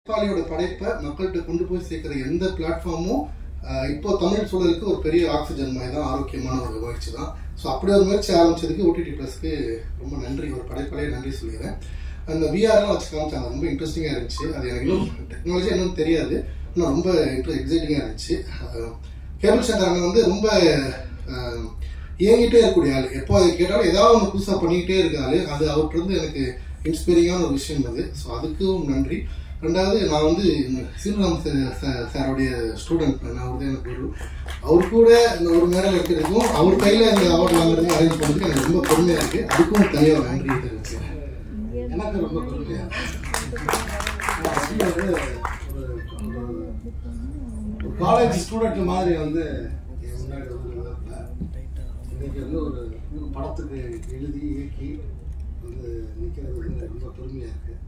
பாலியோட படைப்பை மக்கள்கிட்ட கொண்டு போய் சேர்க்கிற எந்த பிளாட்ஃபார்மும் இப்போ தமிழ் சூழலுக்கு ஒரு பெரிய ஆக்சிஜன் மாதிரி தான், ஆரோக்கியமான ஒரு முயற்சி தான். ஸோ அப்படி ஒரு முயற்சி ஆரம்பிச்சதுக்கு OTT ப்ளஸ்க்கு ரொம்ப நன்றி, ஒரு படைப்பாளையே நன்றி சொல்லிடுறேன். அந்த விஆர்லாம் வச்சு காமிச்சாங்க, ரொம்ப இன்ட்ரெஸ்டிங்காக இருந்துச்சு. அது எனக்கு இன்னும் டெக்னாலஜி என்னன்னு தெரியாது, ஆனால் ரொம்ப எக்ஸைட்டிங்காக இருந்துச்சு. கேபிள் சங்கர் அண்ணன் வந்து ரொம்ப இயங்கிட்டே இருக்கக்கூடிய ஆள், எப்போ அதை கேட்டாலும் ஏதாவது ஒன்று புதுசாக பண்ணிக்கிட்டே இருக்காரு. அது அவர்கிட்ட இருந்து எனக்கு இன்ஸ்பைரிங்கான ஒரு விஷயம் அது. ஸோ அதுக்கும் நன்றி. ரெண்டாவது, நான் வந்து சீனுராம் சாரோடைய ஸ்டூடெண்ட், நான் வந்து எனக்கு அவர் கூட இந்த ஒரு மேடல் எடுக்கிறதுக்கும் அவர் கையில் இந்த அவார்டு வாங்குறதுக்கும் அரேஞ்ச் பண்ணுறதுக்கு எனக்கு ரொம்ப பெருமையாக இருக்குது. அதுக்கும் தனியாக நன்றி தெரிவிச்சேன். எனக்கு ரொம்ப பெருமையாக ஒரு காலேஜ் ஸ்டூடெண்ட் மாதிரி வந்து முன்னாடி இன்னைக்கு வந்து ஒரு படத்துக்கு எழுதி இயக்கி வந்து நிற்கிறது வந்து ரொம்ப பெருமையாக இருக்குது.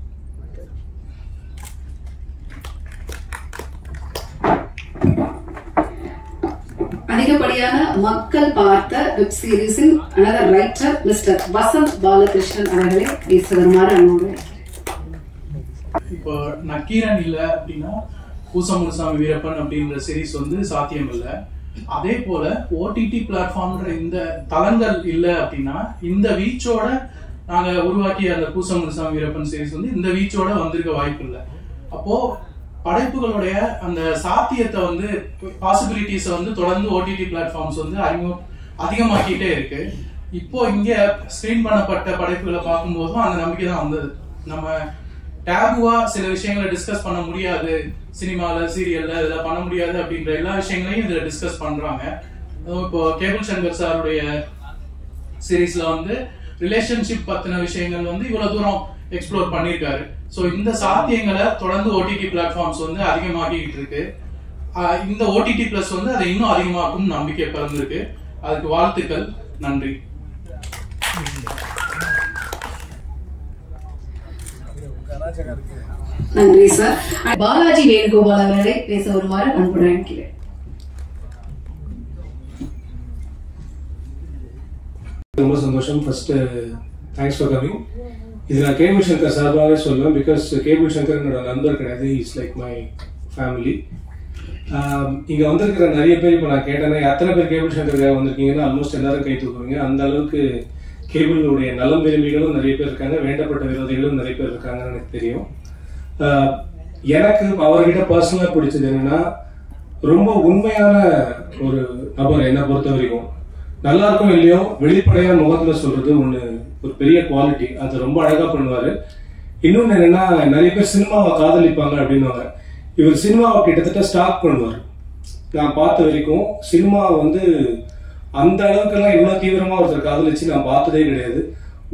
அதிகப்படியான மக்கள் பார்த்த வெப் சீரிஸின் another writer mister Vasanth Balakrishnan அவர்களை பேசுமாறு அன்போடு. இப்போ நக்கீரன் இல்லை அப்படின்னா பூசமுனுசாமி வீரப்பன் அப்படின்ற சீரீஸ் வந்து சாத்தியம் இல்லை. அதே போல OTT பிளாட்ஃபார்ம்ன்ற இந்த தளங்கள் இல்லை அப்படின்னா இந்த வீச்சோட நாங்க உருவாக்கிய அந்த பூசமுனுசாமி வீரப்பன் சீரீஸ் வந்து இந்த வீச்சோட வந்திருக்க வாய்ப்பு இல்லை. அப்போ படைப்புகளுடைய அந்த சாத்தியத்தை வந்து பாசிபிலிட்டிஸை வந்து தொடர்ந்து OTT பிளாட்ஃபார்ம்ஸ் வந்து அதிகமாக்கிட்டே இருக்கு. இப்போ இங்க ஸ்கிரீன் பண்ணப்பட்ட படைப்புகளை பார்க்கும்போதும் அந்த நம்பிக்கை தான் வந்தது. நம்ம டேபுவா சில விஷயங்களை டிஸ்கஸ் பண்ண முடியாது, சினிமால சீரியல்ல இதெல்லாம் பண்ண முடியாது அப்படின்ற எல்லா விஷயங்களையும் இதுல டிஸ்கஸ் பண்றாங்க. இப்போ கேபிள் சங்கர் சாருடைய சீரீஸ்ல வந்து ரிலேஷன்ஷிப் பத்தின விஷயங்கள் வந்து இவ்வளவு தூரம் எக்ஸ்ப்ளோர் பண்ணியிருக்காரு. ஸோ இந்த சாத்தியங்களை தொடர்ந்து OTT பிளாட்ஃபார்ம்ஸ் வந்து அதிகமாகிட்டு இருக்கு. இந்த OTT பிளஸ் வந்து அதை இன்னும் அதிகமாக்கும் நம்பிக்கை பிறந்திருக்கு. அதுக்கு வாழ்த்துக்கள், நன்றி. நன்றி சார். பாலாஜி வேணுகோபால் அவர்களை பேச வருமாறு அன்புடன் அழைக்கிறேன். ரொம்ப சந்தோஷம். First thanks for coming. இது நான் கேபிள் சங்கர் சார்பாகவே சொல்லுவேன். பிகாஸ் கேபிள் சங்கர் என்னோட நண்பர் கிடையாது, இஸ் லைக் மை ஃபேமிலி. இங்கே வந்திருக்கிற நிறைய பேர் இப்போ நான் கேட்டேன்னா எத்தனை பேர் கேபிள் சங்கருக்காக வந்திருக்கீங்கன்னா ஆல்மோஸ்ட் எல்லாரும் கை தூக்குவீங்க. அந்த அளவுக்கு கேபிளுடைய நலம் விரும்பிகளும் நிறைய பேர் இருக்காங்க, வேண்டப்பட்ட விரோதிகளும் நிறைய பேர் இருக்காங்கன்னு எனக்கு தெரியும். எனக்கு அவர்கிட்ட பர்சனலாக பிடிச்சது என்னன்னா, ரொம்ப உண்மையான ஒரு நபர். என்னை பொறுத்த வரைக்கும் நல்லா இருக்கும் இல்லையோ வெளிப்படையா முகத்துல சொல்றது ஒண்ணு ஒரு பெரிய குவாலிட்டி. அது ரொம்ப அழகா பண்ணுவாரு. இன்னொன்னு என்னன்னா, நிறைய பேர் சினிமாவை காதலிப்பாங்க அப்படின்னுவாங்க. இவர் சினிமாவை கிட்டத்தட்ட ஸ்டாக் பண்ணுவார். நான் பார்த்த வரைக்கும் சினிமாவை வந்து அந்த அளவுக்கெல்லாம் இவ்வளவு தீவிரமா ஒருத்தர் காதலிச்சு நான் பார்த்ததே கிடையாது.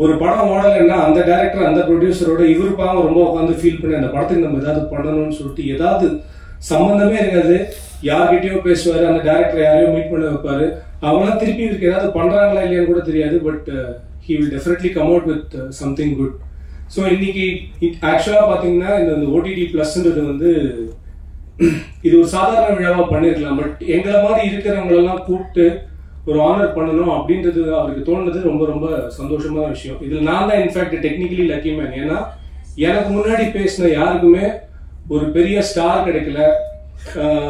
ஒரு படம் ஓடலைன்னா அந்த டைரக்டர் அந்த ப்ரொடியூசரோட இவரு பாவம் ரொம்ப உட்காந்து ஃபீல் பண்ணி அந்த படத்துக்கு நம்ம ஏதாவது பண்ணணும்னு சொல்லிட்டு ஏதாவது சம்பந்தமே இருக்காது யார்கிட்டயோ பேசுவாரு. அந்த டைரக்டர் யாரையோ மீட் பண்ண வைப்பாரு. அவங்களாம் திருப்பி இவருக்கு ஏதாவது பண்றாங்களா இல்லையான்னு கூட தெரியாது. But he will definitely come out with something good. So இன்னைக்கு ஆக்சுவலா பாத்தீங்கன்னா இந்த OTT பிளஸ்ன்றது வந்து இது ஒரு சாதாரண விழாவா பண்ணிருக்கலாம். பட் எங்களை மாதிரி இருக்கிறவங்களெல்லாம் கூப்பிட்டு ஒரு ஆனர் பண்ணணும் அப்படின்றது அவருக்கு தோணுது. ரொம்ப ரொம்ப சந்தோஷமான விஷயம். இதுல நான் தான் இன்ஃபேக்ட் டெக்னிக்கலி லக்கி மேன். ஏன்னா எனக்கு முன்னாடி பேசின யாருக்குமே ஒரு பெரிய ஸ்டார் கிடைக்கல,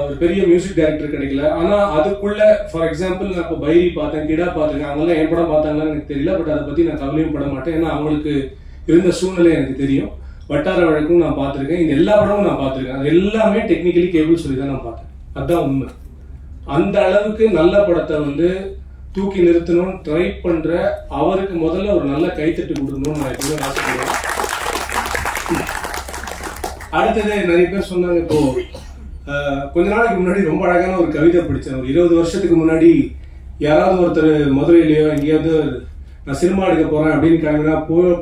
ஒரு பெரிய மியூசிக் டைரக்டர் கிடைக்கல. ஆனா அதுக்குள்ள ஃபார் எக்ஸாம்பிள் நான் இப்போ பைரி பார்த்தேன், கிடா பார்த்துருக்கேன். அவங்களாம் என் படம் பார்த்தாங்கன்னு எனக்கு தெரியல. பட் அதை பத்தி நான் கவலையும் பட மாட்டேன். ஏன்னா அவங்களுக்கு இருந்த சூழ்நிலை எனக்கு தெரியும். வட்டார வழக்கும் நான் பார்த்திருக்கேன். இந்த எல்லா படமும் நான் பார்த்திருக்கேன். அது எல்லாமே டெக்னிக்கலி கேபிள் சொல்லி தான் நான் பார்த்தேன். அதுதான் உண்மை. அந்த அளவுக்கு நல்ல படத்தை வந்து தூக்கி நிறுத்தணும்னு ட்ரை பண்ற அவருக்கு முதல்ல ஒரு நல்ல கைத்தட்டு கொடுக்கணும்னு நான் எப்பவுமே ஆசைப்படுறேன். அடுத்தது நிறைய பேர் சொன்னாங்க, இப்போ கொஞ்ச நாளைக்கு முன்னாடி ரொம்ப அழகான ஒரு கவிதை படித்தேன். ஒரு 20 வருஷத்துக்கு முன்னாடி யாராவது ஒருத்தர் மதுரையிலயோ எங்கேயாவது நான் சினிமா எடுக்க போறேன் அப்படின்னு கிளம்பினா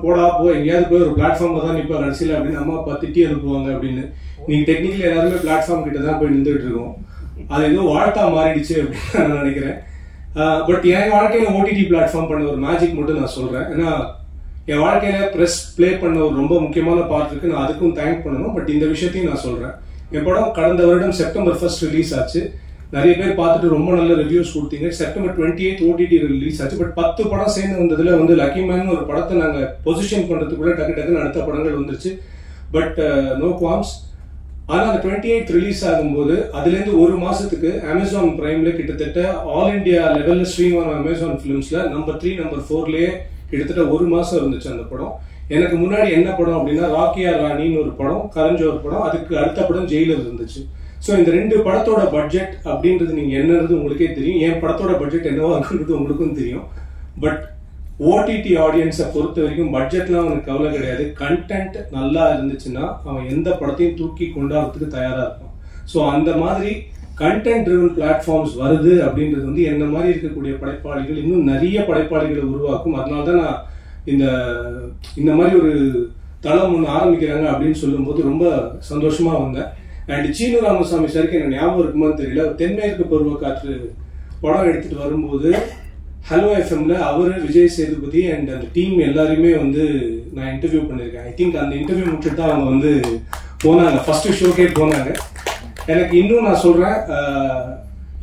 போடா போ எங்கேயாவது போய் ஒரு பிளாட்ஃபார்ம்ல தான் நிற்பா கடைசியில் அப்படின்னு அம்மா அப்பா திட்டி அனுப்புவாங்க அப்படின்னு. நீங்க டெக்னிக்கலி எல்லாருமே பிளாட்ஃபார்ம் கிட்ட தான் போய் நின்றுட்டு இருக்கோம். அது ஏதோ வாழ்த்தா மாறிடுச்சு அப்படின்னு நான் நினைக்கிறேன். பட் என் வாழ்க்கையில OTT பிளாட்ஃபார்ம் பண்ண ஒரு மேஜிக் மட்டும் நான் சொல்றேன். ஏன்னா என் வாழ்க்கையில பிரஸ் பிளே பண்ண ஒரு ரொம்ப முக்கியமான பார்ட் இருக்கு. நான் அதுக்கும் தேங்க் பண்ணணும். பட் இந்த விஷயத்தையும் நான் சொல்றேன். என் படம் கடந்த வருடம் செப்டம்பர் 1 ரிலீஸ் ஆச்சு. நிறைய பேர் பார்த்துட்டு ரொம்ப நல்ல ரிவ்யூஸ் கொடுத்தீங்க. செப்டம்பர் 28 OTT ரிலீஸ் ஆச்சு. பட் 10 படம் சேர்ந்து வந்ததுல வந்து லக்கி மேன் ஒரு படத்தை நாங்க பொசிஷன் பண்றதுக்குள்ள டக்கு டக்குன்னு அடுத்த படங்கள் வந்துருச்சு. But no qualms. ஆனால் அந்த 28th ரிலீஸ் ஆகும்போது அதுலேருந்து ஒரு மாசத்துக்கு அமேசான் பிரைம்ல கிட்டத்தட்ட ஆல் இண்டியா லெவல்ல ஸ்ட்ரீம் ஆன அமேசான் ஃபிலிம்ஸ்ல நம்பர் 3 நம்பர் 4லயே கிட்டத்தட்ட ஒரு மாசம் இருந்துச்சு அந்த படம். எனக்கு முன்னாடி என்ன படம் அப்படின்னா ராக்கியா ராணின்னு ஒரு படம், கரஞ்ச ஒரு படம், அதுக்கு அடுத்த படம் ஜெயிலர் இருந்துச்சு. ஸோ இந்த 2 படத்தோட பட்ஜெட் அப்படின்றது நீங்க என்னது உங்களுக்கே தெரியும். என் படத்தோட பட்ஜெட் என்னவோ அப்படின்றது உங்களுக்கும் தெரியும். பட் ஓடிடி ஆடியன்ஸை பொறுத்த வரைக்கும் பட்ஜெட்லாம் அவனுக்கு கவலை கிடையாது. கண்டென்ட் நல்லா இருந்துச்சுன்னா அவன் எந்த படத்தையும் தூக்கி கொண்டாடுறதுக்கு தயாரா இருப்பான். ஸோ அந்த மாதிரி கண்டென்ட் ட்ரிவன் பிளாட்ஃபார்ம்ஸ் வருது அப்படின்றது வந்து என்ன மாதிரி இருக்கக்கூடிய படைப்பாளிகள் இன்னும் நிறைய படைப்பாளிகளை உருவாக்கும். அதனால தான் நான் இந்த மாதிரி ஒரு தளம் ஒன்று ஆரம்பிக்கிறாங்க அப்படின்னு சொல்லும்போது ரொம்ப சந்தோஷமா வந்தேன். அண்ட் சீனு ராமசாமி சாருக்கு என்ன ஞாபகம் இருக்குமான்னு தெரியல, தென்மேற்கு பருவக்காற்று படம் எடுத்துட்டு வரும்போது ஹலோ எஃப்எம்ல அவரு, விஜய் சேதுபதி அண்ட் அந்த டீம் எல்லாருமே வந்து நான் இன்டர்வியூ பண்ணிருக்கேன். ஐ திங்க் அந்த இன்டர்வியூ முடிச்சுட்டு தான் அவங்க வந்து போனாங்க, ஃபர்ஸ்ட் ஷோக்கே போனாங்க. எனக்கு இன்னும் நான் சொல்றேன்,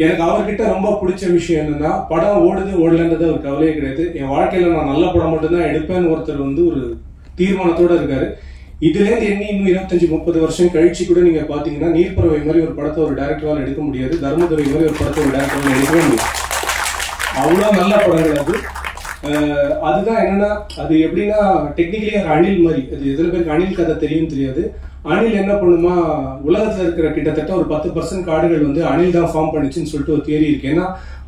எனக்கு அவர்கிட்ட ரொம்ப பிடிச்ச விஷயம் என்னன்னா படம் ஓடுது ஓடலன்றது ஒரு கவலையே கிடையாது. என் வாழ்க்கையில நான் நல்ல படம் மட்டும்தான் எடுப்பேன்னு ஒருத்தர் வந்து ஒரு தீர்மானத்தோட இருக்காரு. இதுல இருந்து என்ன இன்னும் 25-30 வருஷம் கழிச்சு கூட நீங்க பாத்தீங்கன்னா நீர்ப்பறவை மாதிரி ஒரு படத்தை ஒரு டைரக்டரால் எடுக்க முடியாது, தர்மதுரை மாதிரி ஒரு படத்தை ஒரு டைரக்டரால் எடுக்கவே முடியாது. அவ்வளவு நல்ல படங்கள் அது. அதுதான் என்னன்னா அது எப்படின்னா டெக்னிக்கலி ஒரு அணில் மாதிரி. அது எத்தனை பேருக்கு அணில் கதை தெரியும் தெரியாது. அணில் என்ன பண்ணுமா, உலகத்துல இருக்கிற கிட்டத்தட்ட ஒரு 10% காடுகள் வந்து அணில் தான் ஃபார்ம் பண்ணிச்சுன்னு சொல்லிட்டு ஒரு தியரி இருக்கு. ஏன்னா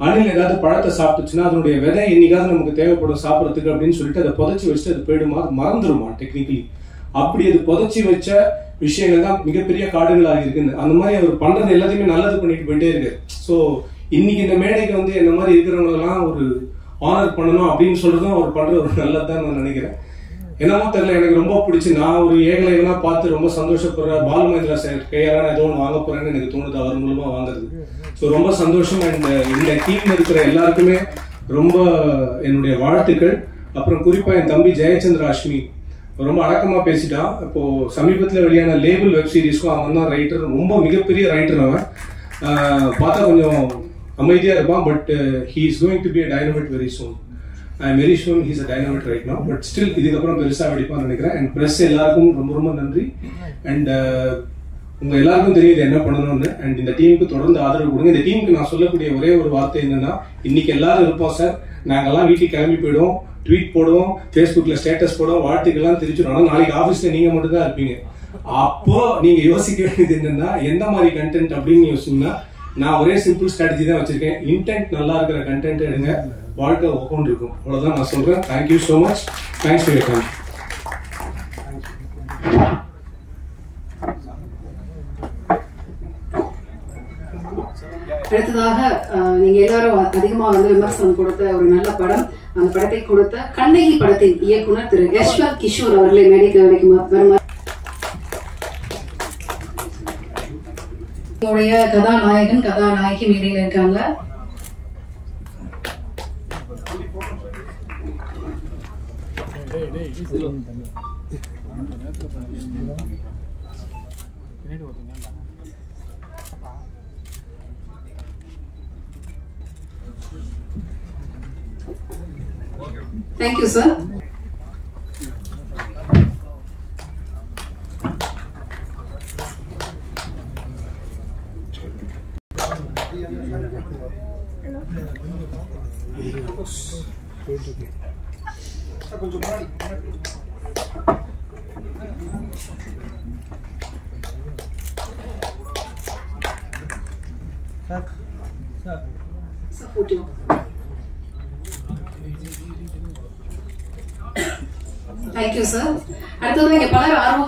அணில் ஏதாவது பழத்தை சாப்பிட்டுச்சுன்னா அதனுடைய விதை என்னைக்காவது நமக்கு தேவைப்படும் சாப்பிட்றதுக்கு அப்படின்னு சொல்லிட்டு அதை புதைச்சி வச்சுட்டு அது போயிடுமா, அது மறந்துடுமா டெக்னிக்கலி. அப்படி அது புதைச்சி வச்ச விஷயங்கள் தான் மிகப்பெரிய காடுகளாக இருக்குன்னு. அந்த மாதிரி அவர் பண்றது எல்லாத்தையுமே நல்லது பண்ணிட்டு போயிட்டே இருக்கு. ஸோ இன்னைக்கு இந்த மேடைக்கு வந்து என்ன மாதிரி இருக்கிறவங்களெல்லாம் ஒரு ஆனர் பண்ணணும் அப்படின்னு சொல்றதும் அவர் பண்ற ஒரு நல்லதுதான் நான் நினைக்கிறேன். என்னமோ தெரியல, எனக்கு ரொம்ப பிடிச்சி நான் ஒரு ஏகலைவனா பார்த்து ரொம்ப சந்தோஷப்படுறேன். பாலுமேந்திரா சார் கையால நான் ஏதோ ஒன்று வாங்க போறேன்னு எனக்கு தோணுது அவர் மூலமா வாங்குறது. ஸோ ரொம்ப சந்தோஷம். அண்ட் இந்த டீம்ல இருக்கிற எல்லாருக்குமே ரொம்ப என்னுடைய வாழ்த்துக்கள். அப்புறம் குறிப்பா என் தம்பி ஜெயச்சந்திர அஷ்மி ரொம்ப அடக்கமா பேசிட்டான். இப்போ சமீபத்தில் வெளியான லேபிள் வெப் சீரிஸ்க்கும் அவன் தான் ரைட்டர், ரொம்ப மிகப்பெரிய ரைட்டர். அவன் பார்த்தா கொஞ்சம் அமைதியா இருப்பான், but he is going to be a dynamite very soon. I am very sure he is a dynamite right now, but still இதுக்கப்புறம் பெருசா வெடிப்பான்னு நினைக்கிறேன். அண்ட் பிரஸ் எல்லாருக்கும் ரொம்ப ரொம்ப நன்றி. அண்ட் உங்க எல்லாருக்கும் தெரியுது என்ன பண்ணணும்னு. அண்ட் இந்த டீமுக்கு தொடர்ந்து ஆதரவு கொடுங்க. இந்த டீமுக்கு நான் சொல்லக்கூடிய ஒரே ஒரு வார்த்தை என்னன்னா, இன்னைக்கு எல்லாரும் இருப்போம் சார், நாங்கெல்லாம் வீட்டுக்கு கிளம்பி போயிடுவோம், ட்வீட் போடுவோம், ஃபேஸ்புக்ல ஸ்டேட்டஸ் போடுவோம், வாழ்த்துக்கெல்லாம் தெரிஞ்சிடும். ஆனால் நாளைக்கு ஆஃபீஸ்ல நீங்க மட்டும் தான் இருப்பீங்க. அப்போ நீங்க யோசிக்க வேண்டியது என்னன்னா, எந்த மாதிரி கண்டென்ட் அப்படின்னு யோசிச்சீங்கன்னா, நான் ஒரே சிம்பிள் ஸ்ட்ராட்டஜி தான் வச்சிருக்கேன். இன்டென்ட் நல்லா இருக்கிற கண்டென்ட் எடுங்க, வாழ்க்கை ஒவ்வொன்று இருக்கும். அவ்வளவுதான் நான் சொல்றேன். Thank you so much. Thanks for your time. அடுத்ததாக நீங்க எல்லாரும் அதிகமா வந்து விமர்சனம் கொடுத்த ஒரு நல்ல படம், அந்த படத்தை கொடுத்த கண்ணகி படத்தின் இயக்குனர் திரு யஷ்வந்த் கிஷோர் அவர்களை மேடைக்கு வருமாறு. உங்களுடைய கதாநாயகன் கதாநாயகி மேடையில் இருக்காங்க. Thank you sir. Thank you sir. அடுத்தது இங்க பலர் ஆர்வம்